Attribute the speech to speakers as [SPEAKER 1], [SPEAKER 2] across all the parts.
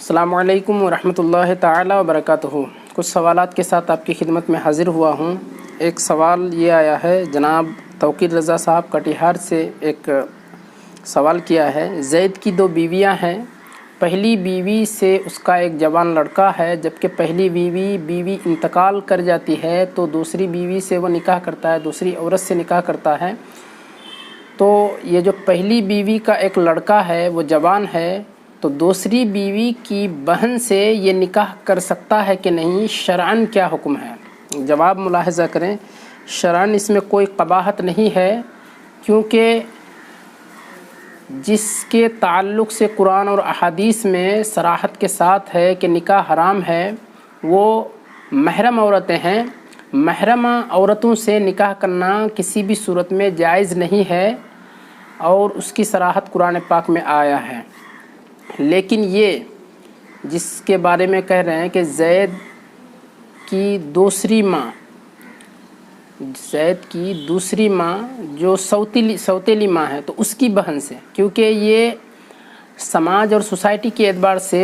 [SPEAKER 1] السلام علیکم ورحمۃ اللہ تعالی وبرکاتہ۔ کچھ سوالات کے ساتھ آپ کی خدمت میں حاضر ہوا ہوں۔ ایک سوال یہ آیا ہے، جناب توقیر رضا صاحب کٹیہار سے ایک سوال کیا ہے۔ زید کی 2 بیویاں ہیں، پہلی بیوی سے اس کا ایک جوان لڑکا ہے، جبکہ پہلی بیوی انتقال کر جاتی ہے تو دوسری بیوی سے وہ نکاح کرتا ہے، دوسری عورت سے نکاح کرتا ہے۔ تو یہ جو پہلی بیوی کا ایک لڑکا ہے وہ جوان ہے، تو دوسری بیوی کی بہن سے یہ نکاح کر سکتا ہے کہ نہیں؟ شرعاً کیا حکم ہے؟ جواب ملاحظہ کریں، شرعاً اس میں کوئی قباحت نہیں ہے، کیونکہ جس کے تعلق سے قرآن اور احادیث میں صراحت کے ساتھ ہے کہ نکاح حرام ہے وہ محرم عورتیں ہیں۔ محرم عورتوں سے نکاح کرنا کسی بھی صورت میں جائز نہیں ہے، اور اس کی صراحت قرآن پاک میں آیا ہے۔ لیکن یہ جس کے بارے میں کہہ رہے ہیں کہ زید کی دوسری ماں جو سوتیلی ماں ہے، تو اس کی بہن سے، کیونکہ یہ سماج اور سوسائٹی کے اعتبار سے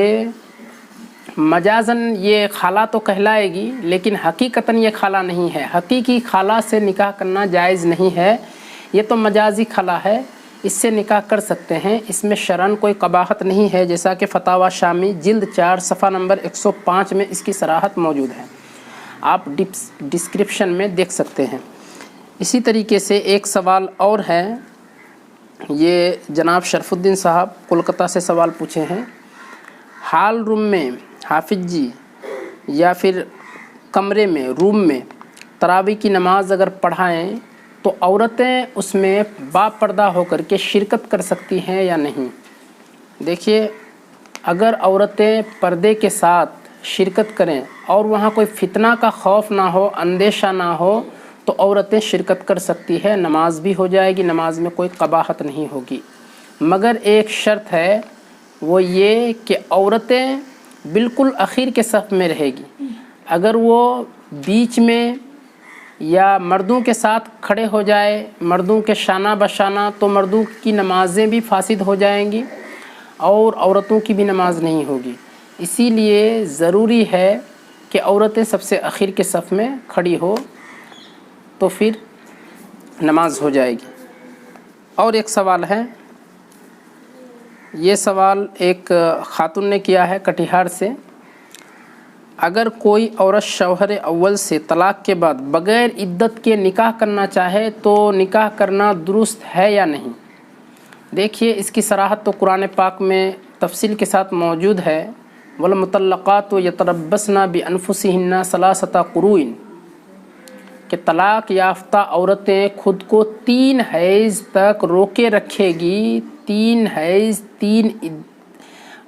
[SPEAKER 1] مجازاً یہ خالہ تو کہلائے گی، لیکن حقیقتاً یہ خالہ نہیں ہے۔ حقیقی خالہ سے نکاح کرنا جائز نہیں ہے، یہ تو مجازی خالہ ہے، اس سے نکاح کر سکتے ہیں، اس میں شرعاً کوئی قباحت نہیں ہے، جیسا کہ فتاوی شامی جلد 4 صفحہ نمبر 105 میں اس کی صراحت موجود ہے، آپ ڈسکرپشن میں دیکھ سکتے ہیں۔ اسی طریقے سے ایک سوال اور ہے، یہ جناب شرف الدین صاحب کولکتہ سے سوال پوچھے ہیں۔ ہال روم میں حافظ جی یا پھر کمرے میں روم میں تراویح کی نماز اگر پڑھائیں تو عورتیں اس میں با پردہ ہو کر کے شرکت کر سکتی ہیں یا نہیں؟ دیکھیے، اگر عورتیں پردے کے ساتھ شرکت کریں اور وہاں کوئی فتنہ کا خوف نہ ہو، اندیشہ نہ ہو، تو عورتیں شرکت کر سکتی ہے، نماز بھی ہو جائے گی، نماز میں کوئی قباحت نہیں ہوگی۔ مگر ایک شرط ہے، وہ یہ کہ عورتیں بالکل اخیر کے صف میں رہے گی۔ اگر وہ بیچ میں یا مردوں کے ساتھ کھڑے ہو جائے، مردوں کے شانہ بشانہ، تو مردوں کی نمازیں بھی فاسد ہو جائیں گی اور عورتوں کی بھی نماز نہیں ہوگی۔ اسی لیے ضروری ہے کہ عورتیں سب سے اخیر کے صف میں کھڑی ہو تو پھر نماز ہو جائے گی۔ اور ایک سوال ہے، یہ سوال ایک خاتون نے کیا ہے کٹیہار سے۔ اگر کوئی عورت شوہر اول سے طلاق کے بعد بغیر عدت کے نکاح کرنا چاہے تو نکاح کرنا درست ہے یا نہیں؟ دیکھیے، اس کی صراحت تو قرآن پاک میں تفصیل کے ساتھ موجود ہے۔ والمطلقات یتربصن بانفسہن ثلاثۃ قروء، کہ طلاق یافتہ عورتیں خود کو 3 حیض تک روکے رکھے گی، 3 حیض،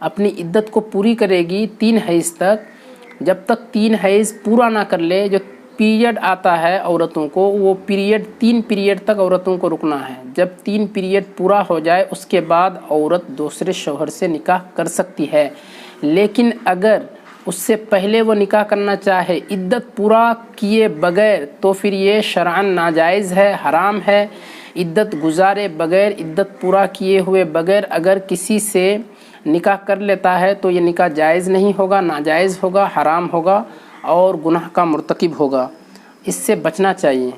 [SPEAKER 1] اپنی عدت کو پوری کرے گی 3 حیض تک۔ جب تک 3 حیض پورا نہ کر لے، جو پیریڈ آتا ہے عورتوں کو، وہ 3 پیریڈ تک عورتوں کو رکنا ہے۔ جب 3 پیریڈ پورا ہو جائے اس کے بعد عورت دوسرے شوہر سے نکاح کر سکتی ہے۔ لیکن اگر اس سے پہلے وہ نکاح کرنا چاہے عدت پورا کیے بغیر، تو پھر یہ شرعاً ناجائز ہے، حرام ہے۔ عدت گزارے بغیر، عدت پورا کیے ہوئے بغیر اگر کسی سے نکاح کر لیتا ہے تو یہ نکاح جائز نہیں ہوگا، ناجائز ہوگا، حرام ہوگا اور گناہ کا مرتکب ہوگا۔ اس سے بچنا چاہیے۔